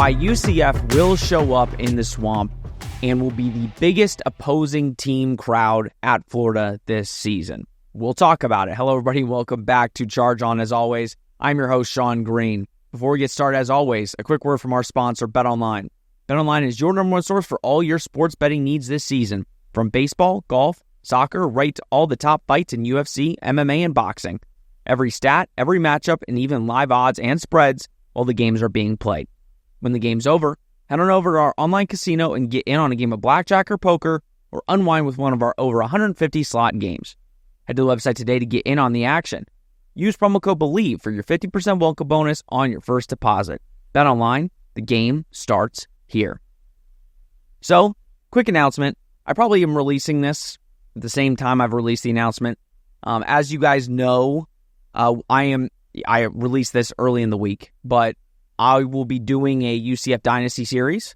why UCF will show up in the Swamp and will be the biggest opposing team crowd at Florida this season. We'll talk about it. Hello, everybody. Welcome back to Charge On. As always, I'm your host, Sean Green. Before we get started, as always, a quick word from our sponsor, BetOnline. BetOnline is your number one source for all your sports betting needs this season. From baseball, golf, soccer, right to all the top fights in UFC, MMA, and boxing. Every stat, every matchup, and even live odds and spreads while the games are being played. When the game's over, head on over to our online casino and get in on a game of blackjack or poker, or unwind with one of our over 150 slot games. Head to the website today to get in on the action. Use promo code BELIEVE for your 50% welcome bonus on your first deposit. BetOnline, the game starts here. So, quick announcement. I probably am releasing this at the same time I've released the announcement. As you guys know, I released this early in the week, but I will be doing a UCF Dynasty series.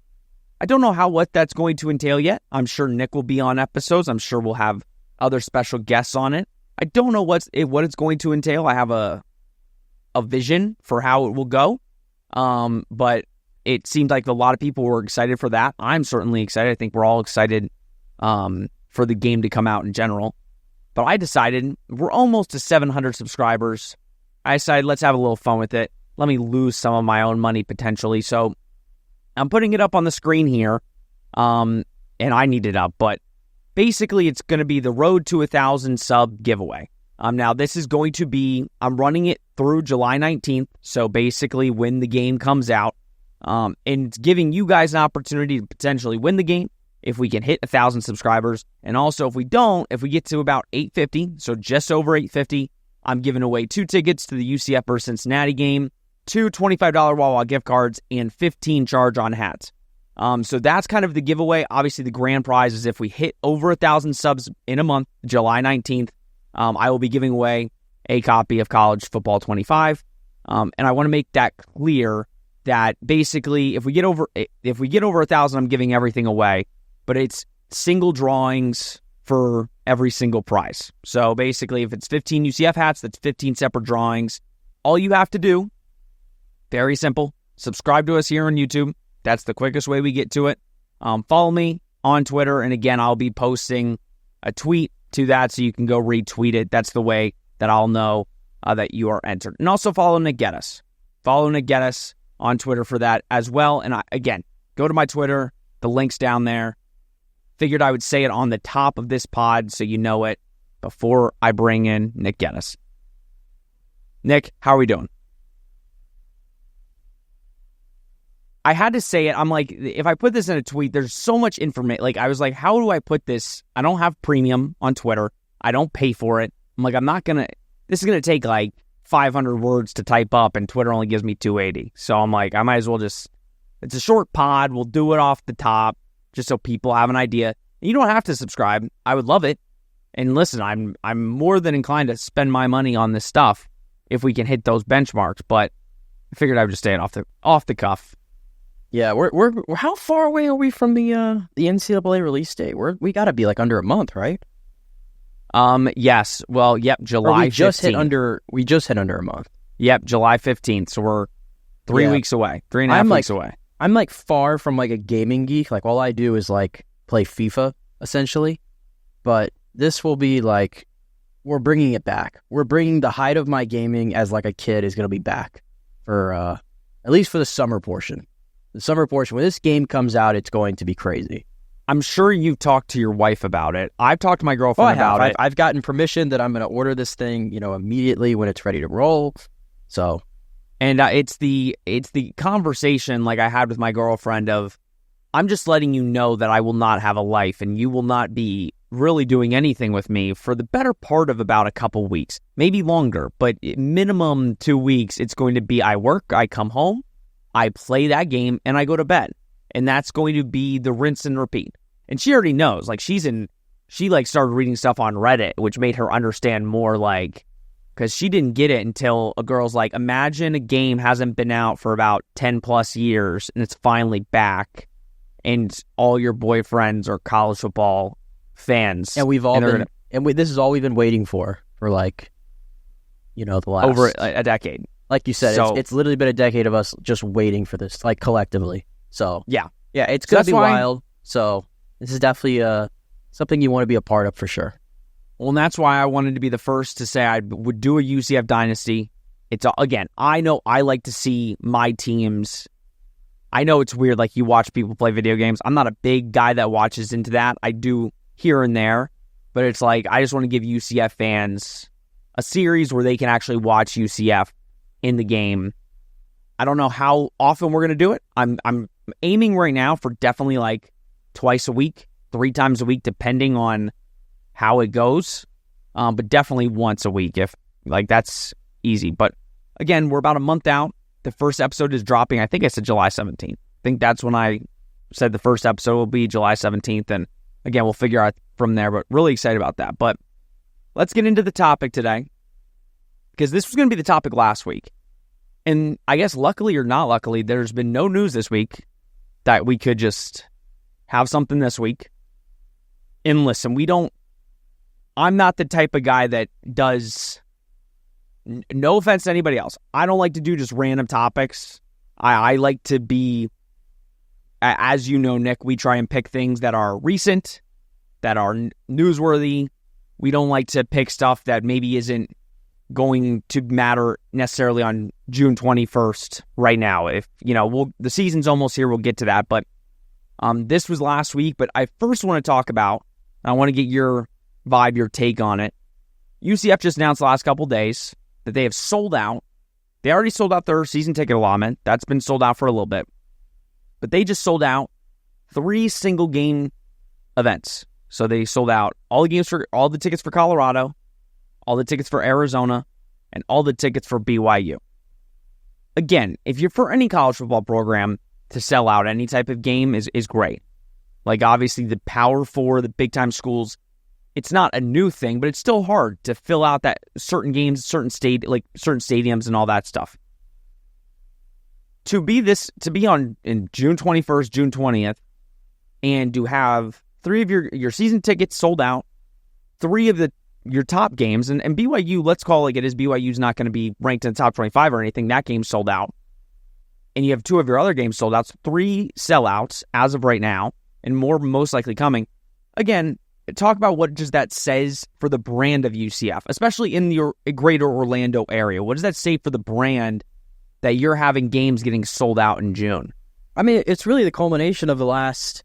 I don't know what that's going to entail yet. I'm sure Nick will be on episodes. I'm sure we'll have other special guests on it. I don't know what it's going to entail. I have a vision for how it will go, but it seems like a lot of people were excited for that. I'm certainly excited. I think we're all excited for the game to come out in general. But I decided we're almost to 700 subscribers. I decided let's have a little fun with it. Let me lose some of my own money potentially. So I'm putting it up on the screen here, and I need it up. But basically, it's going to be the Road to 1,000 sub giveaway. Now, this is going to be, I'm running it through July 19th. So basically, when the game comes out, and it's giving you guys an opportunity to potentially win the game if we can hit 1,000 subscribers. And also, if we get to about 850, so just over 850, I'm giving away 2 tickets to the UCF versus Cincinnati game, 2 $25 Wawa gift cards, and 15 Charge On hats. So that's kind of the giveaway. Obviously, the grand prize is if we hit over 1,000 subs in a month, July 19th, I will be giving away a copy of College Football 25. And I want to make that clear that basically if we get over 1,000, I'm giving everything away, but it's single drawings for every single prize. So basically, if it's 15 UCF hats, that's 15 separate drawings. All you have to do, very simple, subscribe to us here on YouTube. That's the quickest way we get to it. Follow me on Twitter, and again, I'll be posting a tweet to that so you can go retweet it. That's the way that I'll know that you are entered. And also follow Nick Geddes. Follow Nick Geddes on Twitter for that as well. And again, go to my Twitter. The link's down there. Figured I would say it on the top of this pod so you know it before I bring in Nick Geddes. Nick, how are we doing? I had to say it. I'm like, if I put this in a tweet, there's so much information. Like, I was like, how do I put this? I don't have premium on Twitter. I don't pay for it. I'm like, this is going to take like 500 words to type up, and Twitter only gives me 280. So I'm like, I might as well it's a short pod. We'll do it off the top just so people have an idea. You don't have to subscribe. I would love it. And listen, I'm more than inclined to spend my money on this stuff if we can hit those benchmarks, but I figured I would just stay it off the cuff. Yeah, we're how far away are we from the NCAA release date? We got to be like under a month, right? Yes. Well, yep, July 15th. We just hit under a month. Yep, July 15th. So we're 3 weeks away. 3.5 weeks away. I'm like far from like a gaming geek. Like all I do is like play FIFA essentially. But this will be like, we're bringing it back. We're bringing the height of my gaming as like a kid is going to be back for at least for the summer portion. The summer portion, when this game comes out, it's going to be crazy. I'm sure you've talked to your wife about it. I've talked to my girlfriend about it. I've gotten permission that I'm going to order this thing, immediately when it's ready to roll. So, and it's the conversation like I had with my girlfriend of, I'm just letting you know that I will not have a life and you will not be really doing anything with me for the better part of about a couple weeks, maybe longer, but minimum 2 weeks. It's going to be I work, I come home, I play that game, and I go to bed. And that's going to be the rinse and repeat. And she already knows. Like, she started reading stuff on Reddit, which made her understand more, like, because she didn't get it until a girl's like, imagine a game hasn't been out for about 10 plus years, and it's finally back, and all your boyfriends are college football fans. And this is all we've been waiting for like, the last... Over a decade. Like you said, it's literally been a decade of us just waiting for this, like collectively. So yeah, it's going to be wild. So this is definitely something you want to be a part of for sure. Well, and that's why I wanted to be the first to say I would do a UCF dynasty. Again, I know I like to see my teams. I know it's weird, like you watch people play video games. I'm not a big guy that watches into that. I do here and there, but it's like I just want to give UCF fans a series where they can actually watch UCF in the game. I don't know how often we're going to do it. I'm aiming right now for definitely like twice a week, 3 times a week, depending on how it goes. But definitely once a week, if like that's easy. But again, we're about a month out. The first episode is dropping. I think I said July 17th. I think that's when I said the first episode will be July 17th. And again, we'll figure out from there, but really excited about that. But let's get into the topic today, because this was going to be the topic last week. And I guess luckily or not luckily, there's been no news this week that we could just have something this week. And listen, I'm not the type of guy that does, no offense to anybody else, I don't like to do just random topics. I like to be, as you know, Nick, we try and pick things that are recent, that are newsworthy. We don't like to pick stuff that maybe isn't going to matter necessarily on June 21st right now. If, the season's almost here, we'll get to that. But this was last week, but I first want to talk about, I want to get your vibe, your take on it. UCF just announced the last couple days that they have sold out. They already sold out their season ticket allotment. That's been sold out for a little bit. But they just sold out 3 single game events. So they sold out all the tickets for Colorado, all the tickets for Arizona, and all the tickets for BYU. Again, if you're for any college football program to sell out any type of game is great. Like obviously the Power 4, the big time schools, it's not a new thing, but it's still hard to fill out that certain games, certain stadiums and all that stuff. To be on in June 21st, June 20th, and to have 3 of your season tickets sold out, 3 of your top games, and BYU, let's call it like it is, BYU's not going to be ranked in the top 25 or anything. That game's sold out. And you have 2 of your other games sold out. So 3 sellouts as of right now, and more most likely coming. Again, talk about what just that says for the brand of UCF, especially in your greater Orlando area. What does that say for the brand that you're having games getting sold out in June? I mean, it's really the culmination of the last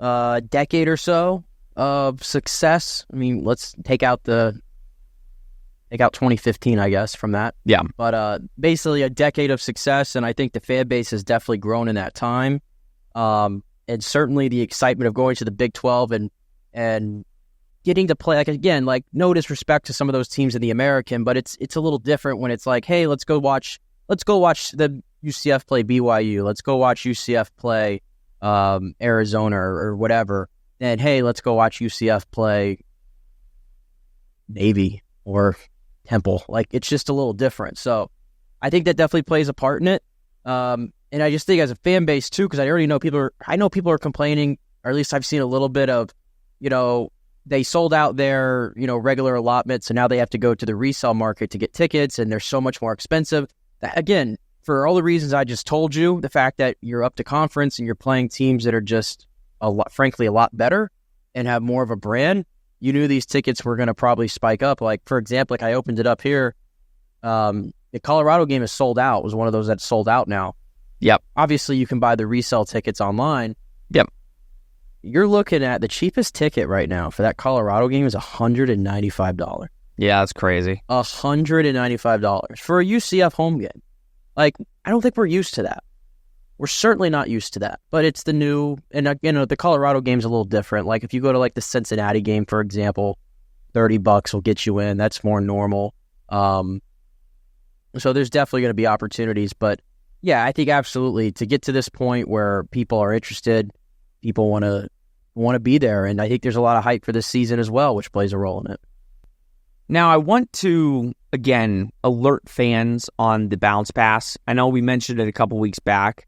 decade or so of success. I mean, let's take out 2015, I guess, from that. Yeah. But basically a decade of success, and I think the fan base has definitely grown in that time. And certainly the excitement of going to the Big 12 and getting to play, like, again, like, no disrespect to some of those teams in the American, but it's a little different when it's like, hey, let's go watch the UCF play BYU. Let's go watch UCF play Arizona or whatever. And hey, let's go watch UCF play Navy or Temple. Like, it's just a little different. So I think that definitely plays a part in it. And I just think as a fan base too, because I already know people are complaining, or at least I've seen a little bit of, they sold out their, regular allotment. So now they have to go to the resale market to get tickets, and they're so much more expensive. That, again, for all the reasons I just told you, the fact that you're up to conference and you're playing teams that are just frankly a lot better and have more of a brand, you knew these tickets were going to probably spike up. Like, for example, like I opened it up here. The Colorado game is sold out. It was one of those that's sold out now. Yep. Obviously, you can buy the resale tickets online. Yep. You're looking at the cheapest ticket right now for that Colorado game is $195. Yeah, that's crazy. $195 for a UCF home game. Like, I don't think we're used to that. We're certainly not used to that, but it's the new, and the Colorado game's a little different. Like if you go to like the Cincinnati game, for example, $30 will get you in. That's more normal. So there's definitely going to be opportunities, but yeah, I think absolutely to get to this point where people are interested, people want to be there, and I think there's a lot of hype for this season as well, which plays a role in it. Now, I want to, again, alert fans on the bounce pass. I know we mentioned it a couple weeks back.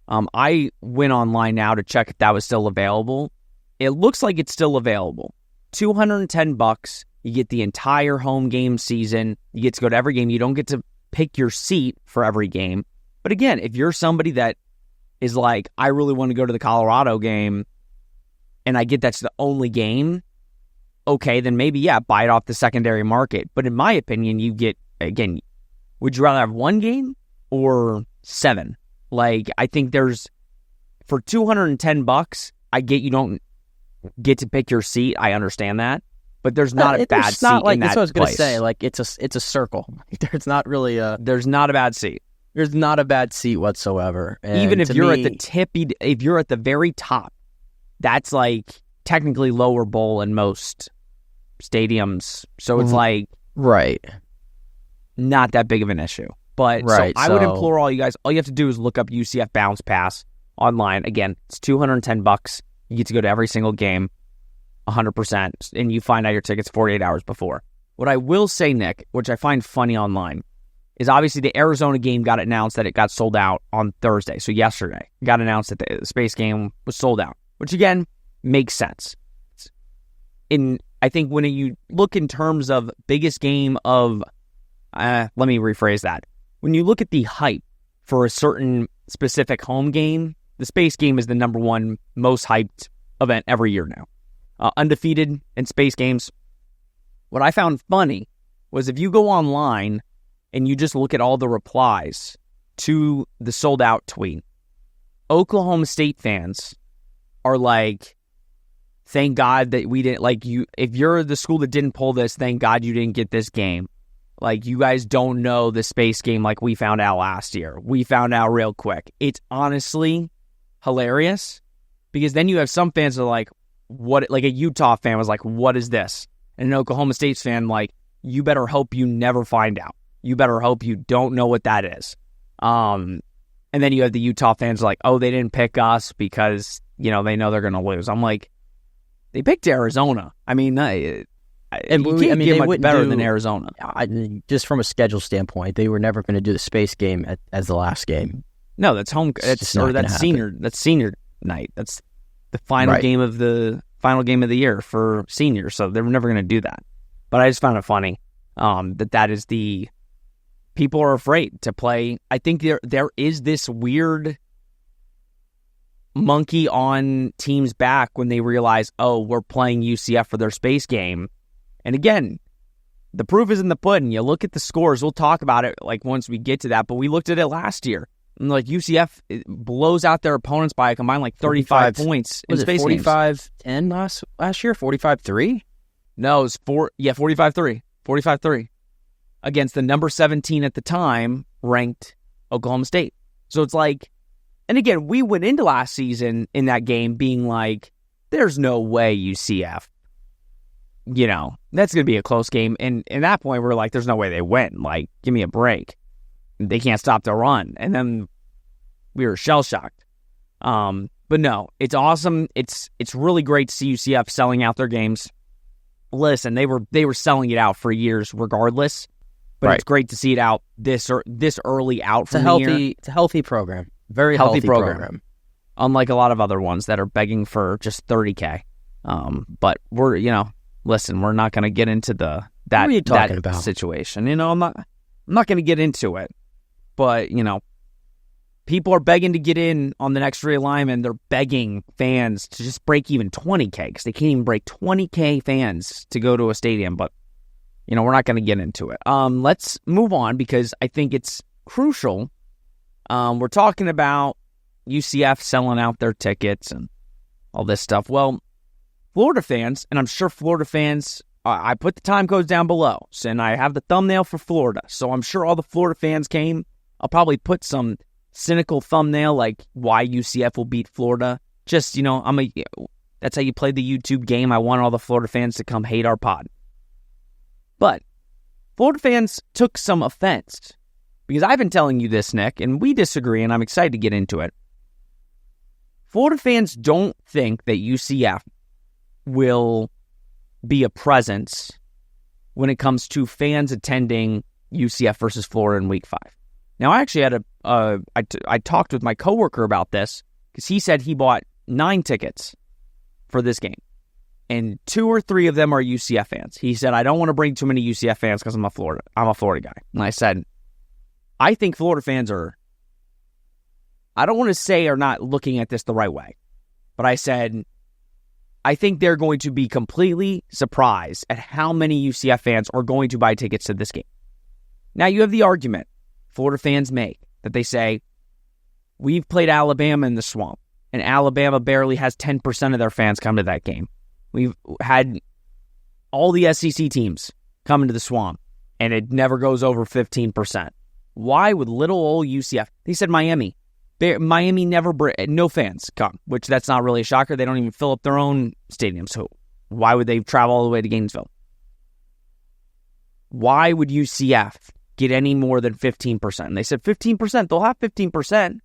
I went online now to check if that was still available. It looks like it's still available. $210. You get the entire home game season. You get to go to every game. You don't get to pick your seat for every game. But again, if you're somebody that is like, I really want to go to the Colorado game, and I get that's the only game, okay, then maybe, yeah, buy it off the secondary market. But in my opinion, you get, again, would you rather have one game or 7? Like, I think there's, for $210, I get you don't get to pick your seat. I understand that. But there's not a bad seat not like, in that that's what I was going to place. say. Like, it's a circle. There's not really There's not a bad seat. There's not a bad seat whatsoever. And even if you're at the if you're at the very top, that's like technically lower bowl in most stadiums. So it's like right, not that big of an issue. But right, so I would implore all you guys, all you have to do is look up UCF Bounce Pass online. Again, it's $210. You get to go to every single game, 100%, and you find out your tickets 48 hours before. What I will say, Nick, which I find funny online, is obviously the Arizona game got announced that it got sold out on Thursday. So yesterday, it got announced that the Space game was sold out, which again, makes sense. I think when you look in terms of biggest game of, let me rephrase that. When you look at the hype for a certain specific home game, the Space game is the number one most hyped event every year now. Undefeated in Space games. What I found funny was if you go online and you just look at all the replies to the sold out tweet, Oklahoma State fans are like, thank God that we didn't, like, you, if you're the school that didn't pull this, thank God you didn't get this game. Like, you guys don't know the Space game like we found out last year. We found out real quick. It's honestly hilarious because then you have some fans that are like, what, like a Utah fan was like, what is this? And an Oklahoma State fan, like, you better hope you never find out. You better hope you don't know what that is. And then you have the Utah fans like, oh, they didn't pick us because, you know, they know they're going to lose. I'm like, they picked Arizona. I mean, you can't get much better than Arizona. Just from a schedule standpoint, they were never going to do the Space game as the last game. No, that's home. That's senior night. That's the final game of the year for seniors. So they were never going to do that. But I just found it funny that is the people are afraid to play. I think there is this weird monkey on teams' back when they realize, oh, we're playing UCF for their Space game. And again, the proof is in the pudding. You look at the scores. We'll talk about it like once we get to that. But we looked at it last year. And like UCF blows out their opponents by a combined like 35 points in Space games. 45-10 last year? 45-3? No, it was 45-3. 45-3 against the number 17 at the time ranked Oklahoma State. So it's like, and again, we went into last season in that game being like, there's no way UCF, you know, that's going to be a close game. And at that point, we're like, there's no way they win. Like, give me a break. They can't stop the run. And then we were shell-shocked. But no, it's awesome. It's really great to see UCF selling out their games. Listen, they were selling it out for years regardless. But It's great to see it out this early out from the year. It's a healthy program. Very healthy program. Unlike a lot of other ones that are begging for just $30K. But we're, you know, listen, we're not going to get into that situation. You know, I'm not going to get into it. But, you know, people are begging to get in on the next realignment. They're begging fans to just break even 20K because they can't even break 20K fans to go to a stadium. But, you know, we're not going to get into it. Let's move on because I think it's crucial. We're talking about UCF selling out their tickets and all this stuff. Well, Florida fans, and I'm sure Florida fans, I put the time codes down below, and I have the thumbnail for Florida. So I'm sure all the Florida fans came. I'll probably put some cynical thumbnail like why UCF will beat Florida. Just, you know, that's how you play the YouTube game. I want all the Florida fans to come hate our pod. But Florida fans took some offense because I've been telling you this, Nick, and we disagree, and I'm excited to get into it. Florida fans don't think that UCF will be a presence when it comes to fans attending UCF versus Florida in Week 5. Now, I actually had I talked with my coworker about this because he said he bought 9 tickets for this game, and 2 or 3 of them are UCF fans. He said, I don't want to bring too many UCF fans because I'm a Florida guy. And I said, I think Florida fans I don't want to say are not looking at this the right way, but I said, I think they're going to be completely surprised at how many UCF fans are going to buy tickets to this game. Now, you have the argument Florida fans make that they say, we've played Alabama in the Swamp, and Alabama barely has 10% of their fans come to that game. We've had all the SEC teams come into the Swamp, and it never goes over 15%. Why would little old UCF? They said Miami. Miami no fans come, which that's not really a shocker. They don't even fill up their own stadium, so why would they travel all the way to Gainesville? Why would UCF get any more than 15%? And they said 15%. They'll have 15%.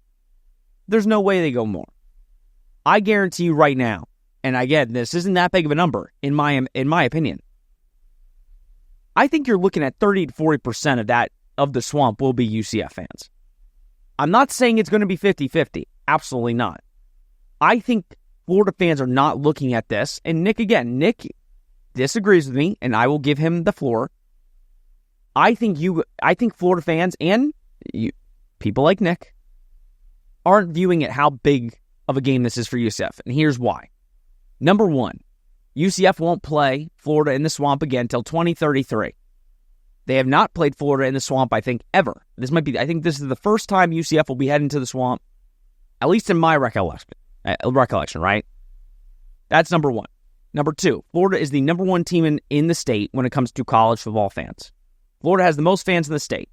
There's no way they go more. I guarantee you right now, and again, this isn't that big of a number in my opinion. I think you're looking at 30 to 40% of the Swamp will be UCF fans. I'm not saying it's going to be 50-50. Absolutely not. I think Florida fans are not looking at this. And Nick disagrees with me, and I will give him the floor. I think Florida fans and people like Nick aren't viewing it how big of a game this is for UCF. And here's why. Number one, UCF won't play Florida in the Swamp again until 2033. They have not played Florida in the Swamp, I think, ever. I think this is the first time UCF will be heading to the Swamp, at least in my recollection, right? That's number one. Number two, Florida is the number one team in the state when it comes to college football fans. Florida has the most fans in the state.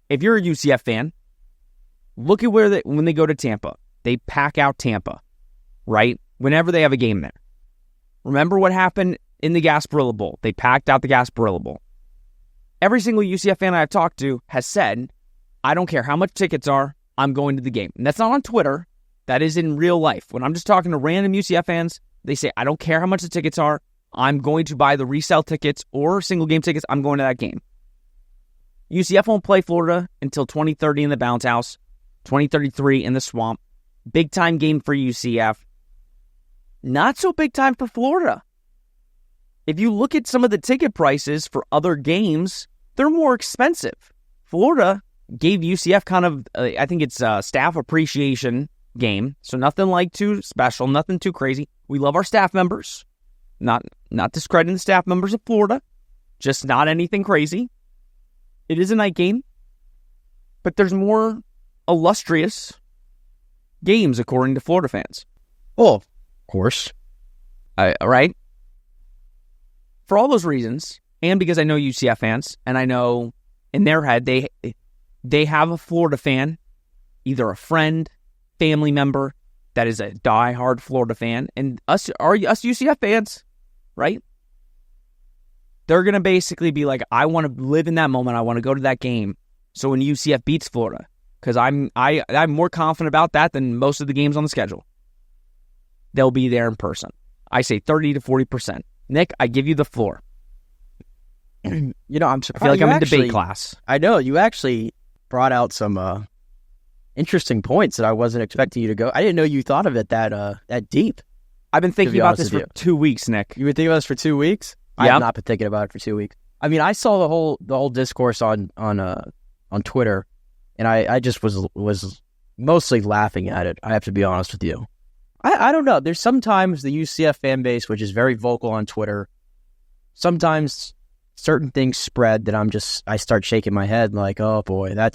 If you're a UCF fan, look at when they go to Tampa. They pack out Tampa, right? Whenever they have a game there. Remember what happened in the Gasparilla Bowl. They packed out the Gasparilla Bowl. Every single UCF fan I've talked to has said, I don't care how much tickets are, I'm going to the game. And that's not on Twitter. That is in real life. When I'm just talking to random UCF fans, they say, I don't care how much the tickets are, I'm going to buy the resale tickets or single game tickets, I'm going to that game. UCF won't play Florida until 2030 in the Bounce House, 2033 in the Swamp. Big time game for UCF. Not so big time for Florida. If you look at some of the ticket prices for other games, they're more expensive. Florida gave UCF kind of, I think it's a staff appreciation game, so nothing like too special, nothing too crazy. We love our staff members, not discrediting the staff members of Florida, just not anything crazy. It is a night game, but there's more illustrious games according to Florida fans. Oh, of course. Right? For all those reasons, and because I know UCF fans, and I know in their head they have a Florida fan, either a friend, family member that is a diehard Florida fan, and us UCF fans, right? They're gonna basically be like, I want to live in that moment. I want to go to that game. So when UCF beats Florida, because I'm more confident about that than most of the games on the schedule, they'll be there in person. I say 30 to 40%. Nick, I give you the floor. I'm surprised. I feel like I'm in debate class. I know. You actually brought out some interesting points that I wasn't expecting you to go. I didn't know you thought of it that deep. I've been thinking about this for 2 weeks, Nick. You've been thinking about this for 2 weeks? Yeah. I have not been thinking about it for 2 weeks. I mean, I saw the whole discourse on Twitter, and I just was mostly laughing at it. I have to be honest with you. I don't know. There's sometimes the UCF fan base, which is very vocal on Twitter, sometimes certain things spread that I start shaking my head like, oh boy, they're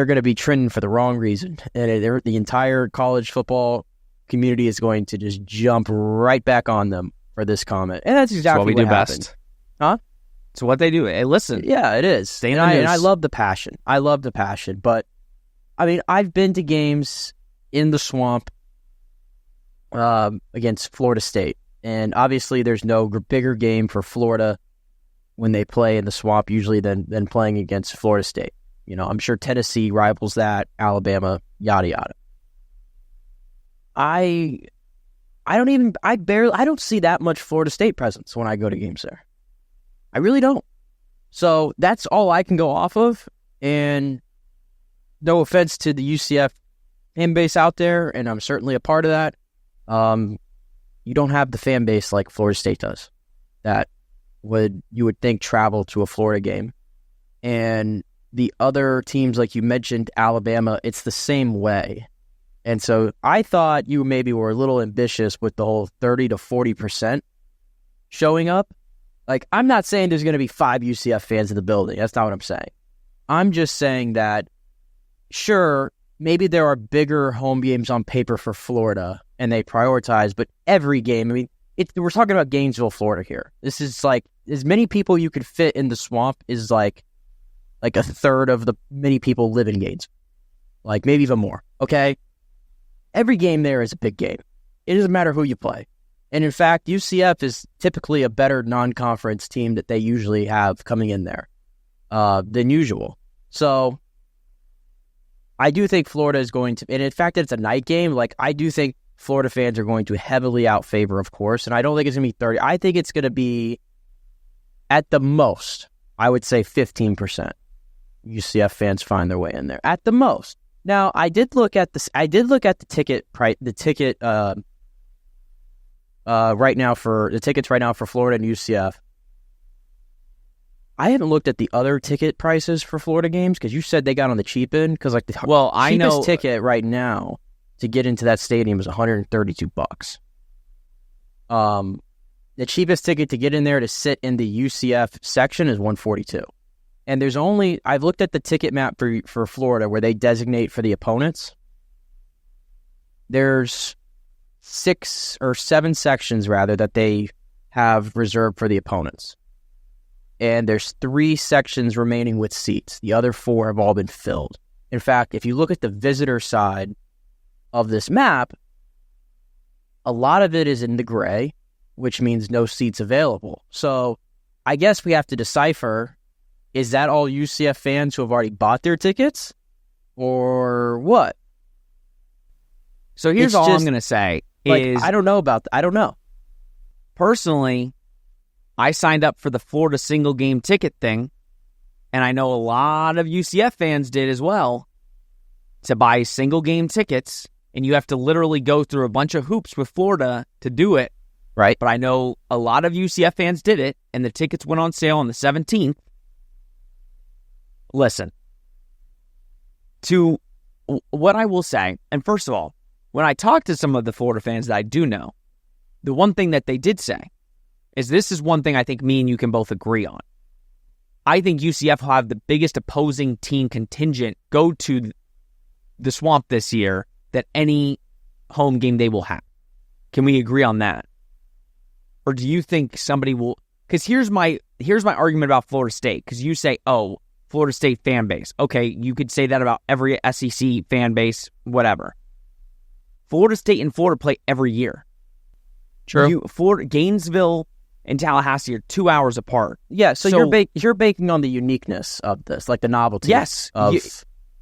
going to be trending for the wrong reason. And the entire college football community is going to just jump right back on them for this comment. And that's exactly what we do best. Huh? It's what they do. Hey, listen. Yeah, it is. And I love the passion. But, I mean, I've been to games in the Swamp against Florida State. And obviously there's no bigger game for Florida when they play in the Swamp usually than playing against Florida State. I'm sure Tennessee rivals that, Alabama, yada yada. I don't see that much Florida State presence when I go to games there. I really don't. So that's all I can go off of. And no offense to the UCF fan base out there, and I'm certainly a part of that. You don't have the fan base like Florida State does that you would think travel to a Florida game. And the other teams, like you mentioned, Alabama, it's the same way. And so I thought you maybe were a little ambitious with the whole 30 to 40% showing up. Like, I'm not saying there's going to be 5 UCF fans in the building. That's not what I'm saying. I'm just saying that, sure, maybe there are bigger home games on paper for Florida, and they prioritize, but every game, I mean, we're talking about Gainesville, Florida here. This is like, as many people you could fit in the swamp is like a third of the many people live in Gainesville. Like, maybe even more, okay? Every game there is a big game. It doesn't matter who you play. And in fact, UCF is typically a better non-conference team that they usually have coming in there than usual. So I do think Florida is going to, and in fact, it's a night game. Like, I do think Florida fans are going to heavily outfavor, of course. And I don't think it's going to be 30. I think it's going to be, at the most, I would say 15%. UCF fans find their way in there at the most. Now, I did look at this. I did look at the ticket price. The ticket right now for the tickets right now for Florida and UCF. I haven't looked at the other ticket prices for Florida games because you said they got on the cheap end. Because like the cheapest ticket right now to get into that stadium is $132. The cheapest ticket to get in there to sit in the UCF section is $142. And there's only, I've looked at the ticket map for Florida where they designate for the opponents. There's 6 or 7 sections, rather, that they have reserved for the opponents. And there's 3 sections remaining with seats. The other 4 have all been filled. In fact, if you look at the visitor side of this map, a lot of it is in the gray, which means no seats available. So I guess we have to decipher, is that all UCF fans who have already bought their tickets? Or what? So here's all I'm going to say is... I don't know about that. I don't know. Personally, I signed up for the Florida single game ticket thing, and I know a lot of UCF fans did as well, to buy single game tickets, and you have to literally go through a bunch of hoops with Florida to do it. Right. But I know a lot of UCF fans did it, and the tickets went on sale on the 17th. Listen, to what I will say, and first of all, when I talk to some of the Florida fans that I do know, the one thing that they did say is this is one thing I think me and you can both agree on. I think UCF will have the biggest opposing team contingent go to the Swamp this year than any home game they will have. Can we agree on that? Or do you think somebody will... Because here's my argument about Florida State. Because you say, oh, Florida State fan base. Okay, you could say that about every SEC fan base, whatever. Florida State and Florida play every year. True. Gainesville and Tallahassee are 2 hours apart. Yeah, so you're baking on the uniqueness of this, like the novelty. Yes. Okay.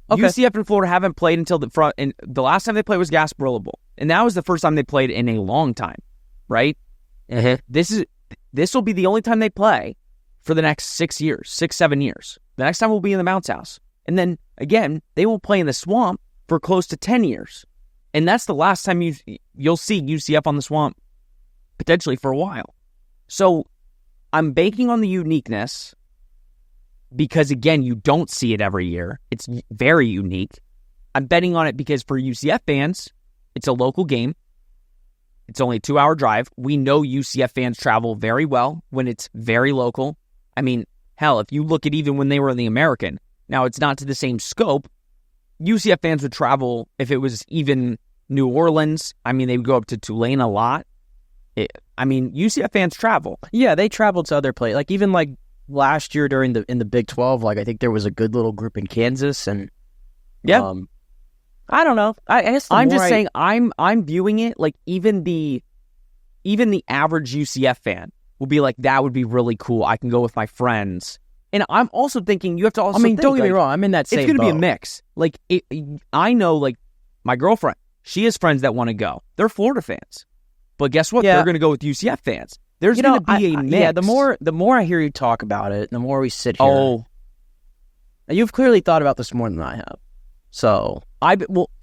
UCF and Florida haven't played until the front, and the last time they played was Gasparilla Bowl, and that was the first time they played in a long time, right? Mm-hmm. This will be the only time they play for the next 6 years, 7 years. The next time will be in the Mounts House. And then, again, they won't play in the Swamp for close to 10 years. And that's the last time you'll see UCF on the Swamp, potentially for a while. So I'm banking on the uniqueness because, again, you don't see it every year. It's very unique. I'm betting on it because for UCF fans, it's a local game. It's only a 2-hour drive. We know UCF fans travel very well when it's very local. I mean, hell, if you look at even when they were in the American, now it's not to the same scope. UCF fans would travel if it was even New Orleans. I mean, they would go up to Tulane a lot. UCF fans travel. Yeah, they traveled to other places. Like even like last year in the Big 12, like I think there was a good little group in Kansas, and yeah. I don't know. I guess I'm just saying I'm viewing it like even the average UCF fan will be like, that would be really cool. I can go with my friends. And I'm also thinking you have to also think, don't get me wrong, I'm in that same It's going to be a boat. mix. Like I know like my girlfriend, she has friends that want to go. They're Florida fans. But guess what? Yeah. They're going to go with UCF fans. There's going to be a mix. Yeah, the more I hear you talk about it, the more we sit here. Oh. You've clearly thought about this more than I have. So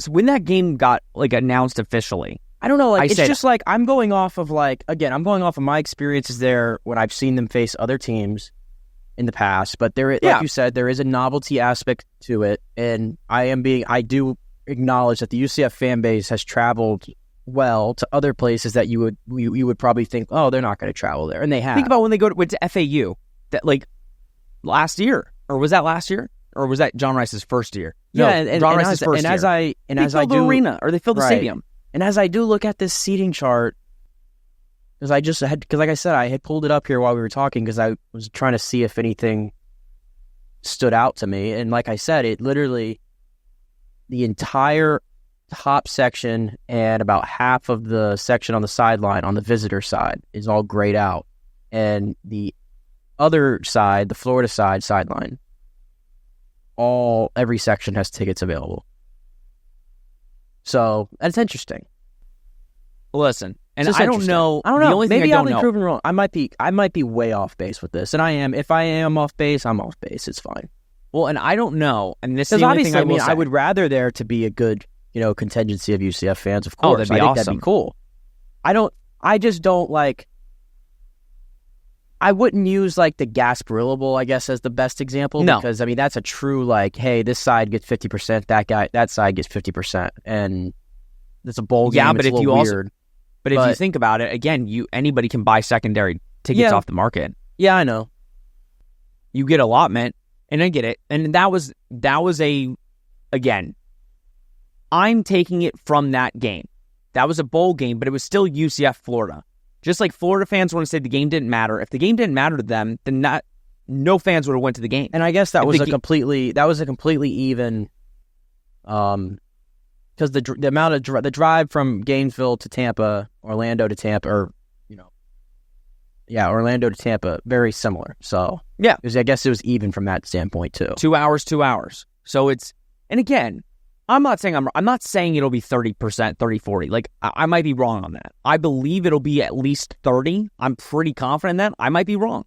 when that game got like announced officially, I don't know. Like it's just like I'm going off of my experiences there when I've seen them face other teams, in the past, but like you said, there is a novelty aspect to it, and I do acknowledge that the UCF fan base has traveled well to other places that you would probably think, oh, they're not going to travel there, and they have. Think about when they went to FAU, that like last year, or was that last year, or was that John Rice's first year? No, John Rice's first year. They filled the arena, or they filled the stadium. And as I do look at this seating chart, because like I said, I had pulled it up here while we were talking because I was trying to see if anything stood out to me. And like I said, it literally, the entire top section and about half of the section on the sideline, on the visitor side, is all grayed out. And the other side, the Florida sideline, every section has tickets available. So that's interesting. Listen, and I don't know. The only thing maybe I I'll don't be proven wrong. I might be way off base with this, and I am. If I am off base, I'm off base. It's fine. Well, and I don't know, and this is the only thing I will say. I would rather there to be a good, contingency of UCF fans. Of course, that'd be awesome. That'd be cool. I just don't like. I wouldn't use like the Gasparilla Bowl, I guess, as the best example. No. Because that's a true like, hey, this side gets 50%, that side gets 50%, and it's a bowl game. Yeah, but it's if you weird. But if you think about it, again, anybody can buy secondary tickets off the market. Yeah, I know. You get allotment, and I get it. And that was again, I'm taking it from that game. That was a bowl game, but it was still UCF Florida. Just like Florida fans want to say the game didn't matter. If the game didn't matter to them, then no fans would have went to the game. And I guess that was a completely even, because the amount of the drive from Gainesville to Tampa, Orlando to Tampa, Orlando to Tampa, very similar. So yeah, I guess it was even from that standpoint too. 2 hours. So and again, I'm not saying it'll be 30%, 30-40. Like, I might be wrong on that. I believe it'll be at least 30. I'm pretty confident in that. I might be wrong.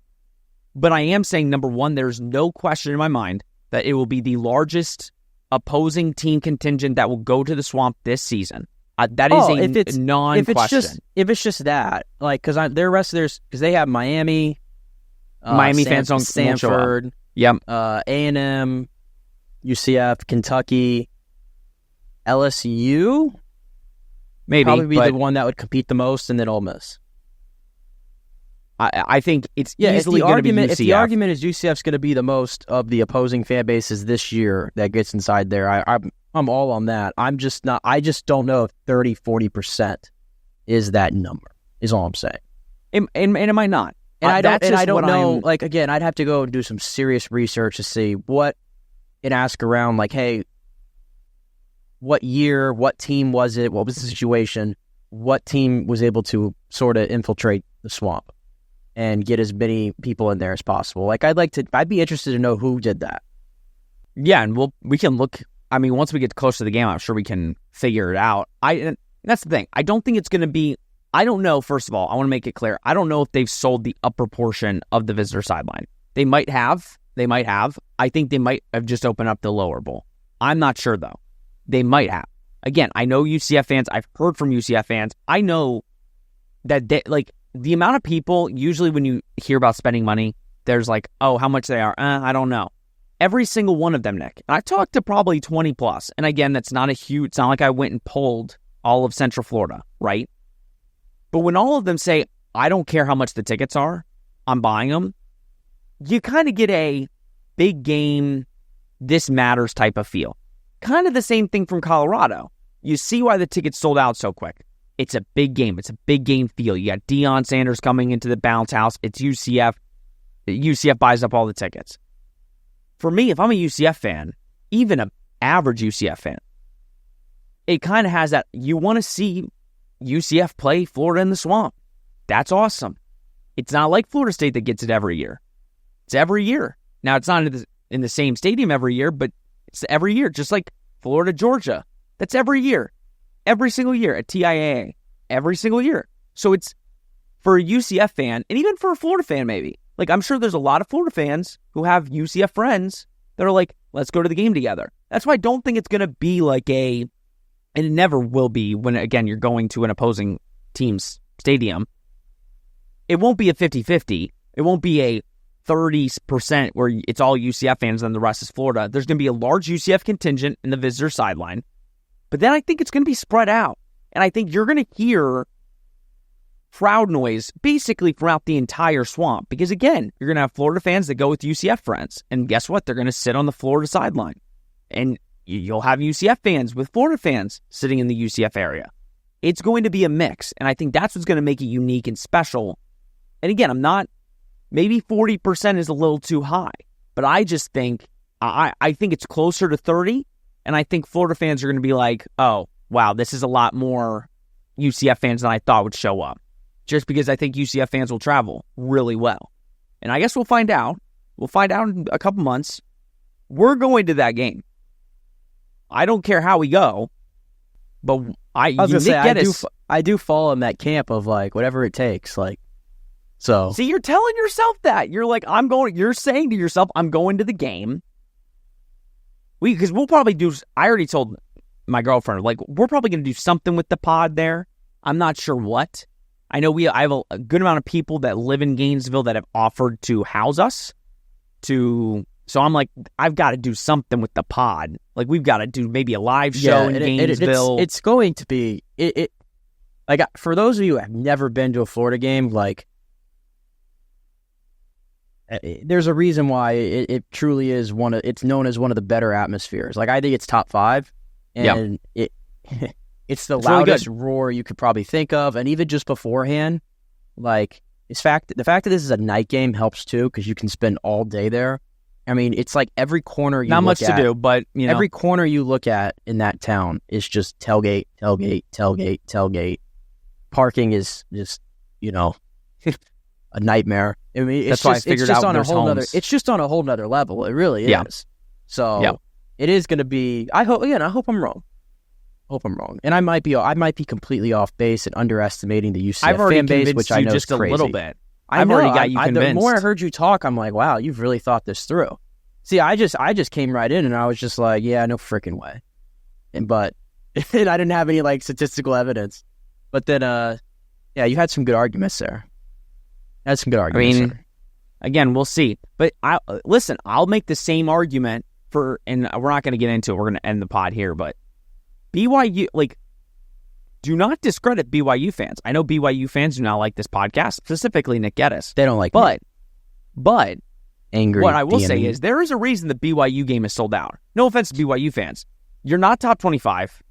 But I am saying, number one, there's no question in my mind that it will be the largest opposing team contingent that will go to the Swamp this season. That is a non-question. If it's just that, like, because they have Miami, fans don't Stanford, yep, A&M, UCF, Kentucky, LSU, maybe probably be the one that would compete the most, and then Ole Miss. I think it's easily going to be UCF. If the argument is UCF's going to be the most of the opposing fan bases this year that gets inside there, I'm all on that. I just don't know if 30-40% is that number, is all I'm saying. And it might not. And I don't know. Like, again, I'd have to go and do some serious research to see and ask around, like, hey, what year, what team was it, what was the situation, what team was able to sort of infiltrate the Swamp and get as many people in there as possible. Like, I'd be interested to know who did that. Yeah, and we can look. I mean, once we get close to the game, I'm sure we can figure it out. And that's the thing. I don't think it's going to be. I don't know. First of all, I want to make it clear. I don't know if they've sold the upper portion of the visitor sideline. They might have. I think they might have just opened up the lower bowl. I'm not sure though. They might have. Again, I know UCF fans. I've heard from UCF fans. I know that the amount of people, usually when you hear about spending money, there's like, oh, how much they are. I don't know. Every single one of them, Nick. And I talked to probably 20 plus. And again, that's not it's not like I went and polled all of Central Florida, right? But when all of them say, I don't care how much the tickets are, I'm buying them, you kind of get a big game, this matters type of feel. Kind of the same thing from Colorado. You see why the tickets sold out so quick. It's a big game. It's a big game feel. You got Deion Sanders coming into the bounce house. It's UCF. UCF buys up all the tickets. For me, if I'm a UCF fan, even an average UCF fan, it kind of has that, you want to see UCF play Florida in the Swamp. That's awesome. It's not like Florida State that gets it every year. It's every year. Now, it's not in the same stadium every year, but it's every year, just like Florida, Georgia. That's every year. Every single year at TIAA. Every single year. So it's for a UCF fan, and even for a Florida fan maybe. Like, I'm sure there's a lot of Florida fans who have UCF friends that are like, let's go to the game together. That's why I don't think it's going to be like and it never will be when, again, you're going to an opposing team's stadium. It won't be a 50-50. It won't be a 30% where it's all UCF fans and the rest is Florida. There's going to be a large UCF contingent in the visitor sideline. But then I think it's going to be spread out. And I think you're going to hear crowd noise basically throughout the entire swamp. Because again, you're going to have Florida fans that go with UCF friends. And guess what? They're going to sit on the Florida sideline. And you'll have UCF fans with Florida fans sitting in the UCF area. It's going to be a mix. And I think that's what's going to make it unique and special. And again, maybe 40% is a little too high. But I just think, I think it's closer to 30. And I think Florida fans are going to be like, oh, wow, this is a lot more UCF fans than I thought would show up. Just because I think UCF fans will travel really well. And I guess we'll find out. We'll find out in a couple months. We're going to that game. I don't care how we go. But I do fall in that camp of like, whatever it takes. Like, so. See, you're telling yourself that. You're like, you're saying to yourself, I'm going to the game. Because we'll probably do, I already told my girlfriend, like, we're probably going to do something with the pod there. I'm not sure what. I know I have a good amount of people that live in Gainesville that have offered to house us. So I'm like, I've got to do something with the pod. Like, we've got to do maybe a live show in Gainesville. It's going to be, like, for those of you who have never been to a Florida game, like, there's a reason why it truly is it's known as one of the better atmospheres. Like, I think it's top 5, and it's the loudest roar you could probably think of. And even just beforehand, like, the fact that this is a night game helps too, because you can spend all day there. I mean, it's like every corner you not much to do, but you know, every corner you look at in that town is just tailgate, tailgate, tailgate, tailgate. Parking is just, a nightmare. I mean, that's why I figured out there's homes. It's just on a whole nother level. It really is. So it is going to be. I hope I'm wrong. And I might be completely off base and underestimating the UCF fan base, which I know just is crazy. A little bit. I've already got you convinced. The more I heard you talk, I'm like, wow, you've really thought this through. See, I just came right in and I was just like, yeah, no freaking way. And I didn't have any like statistical evidence. But then, you had some good arguments there. Again, we'll see. But I'll make the same argument and we're not going to get into it. We're going to end the pod here, but BYU, like, do not discredit BYU fans. I know BYU fans do not like this podcast, specifically Nick Geddes. They don't like me. But angry. What I will say is there is a reason the BYU game is sold out. No offense to BYU fans. You're not top 25.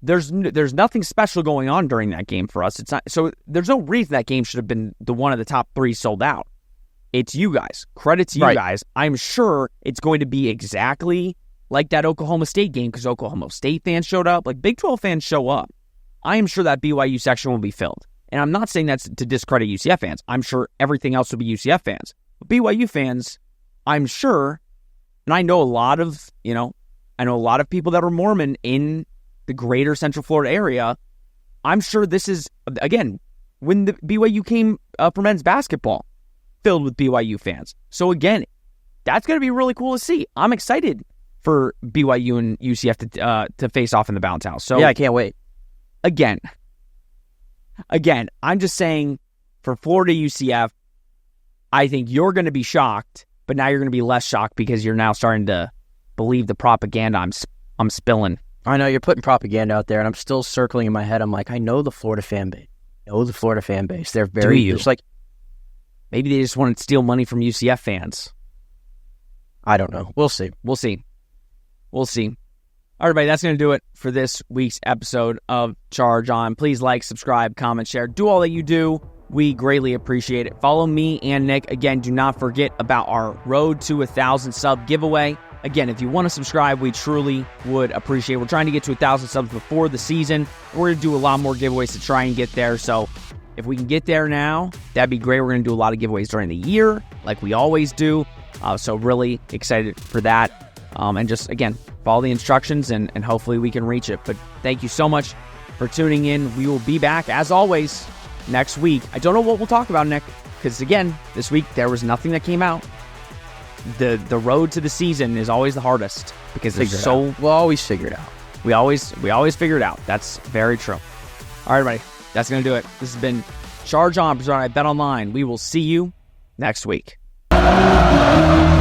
There's nothing special going on during that game for us. It's not, so there's no reason that game should have been the one of the top 3 sold out. It's you guys. Credit to you guys. I'm sure it's going to be exactly like that Oklahoma State game because Oklahoma State fans showed up. Like, Big 12 fans show up. I am sure that BYU section will be filled. And I'm not saying that's to discredit UCF fans. I'm sure everything else will be UCF fans. But BYU fans, I'm sure, and I know a lot of people that are Mormon in the greater Central Florida area. I'm sure this is, again, when the BYU came for men's basketball, filled with BYU fans. So again, that's going to be really cool to see. I'm excited for BYU and UCF to face off in the Bounce House. So yeah, I can't wait. Again, I'm just saying for Florida UCF, I think you're going to be shocked, but now you're going to be less shocked because you're now starting to believe the propaganda I'm spilling. I know you're putting propaganda out there, and I'm still circling in my head. I'm like, I know the Florida fan base. They're very. Do you? Like, maybe they just want to steal money from UCF fans. I don't know. We'll see. All right, everybody, that's going to do it for this week's episode of Charge On. Please like, subscribe, comment, share. Do all that you do. We greatly appreciate it. Follow me and Nick. Again, do not forget about our Road to 1,000 sub giveaway. Again, if you want to subscribe, we truly would appreciate it. We're trying to get to 1,000 subs before the season. We're going to do a lot more giveaways to try and get there. So if we can get there now, that'd be great. We're going to do a lot of giveaways during the year, like we always do. So really excited for that. And just, again, follow the instructions and hopefully we can reach it. But thank you so much for tuning in. We will be back, as always, next week. I don't know what we'll talk about, Nick, because, again, this week there was nothing that came out. The road to the season is always the hardest because we'll always figure it out. We always figure it out. That's very true. All right, everybody, that's going to do it. This has been Charge On, presented by Bet Online. We will see you next week. Bye.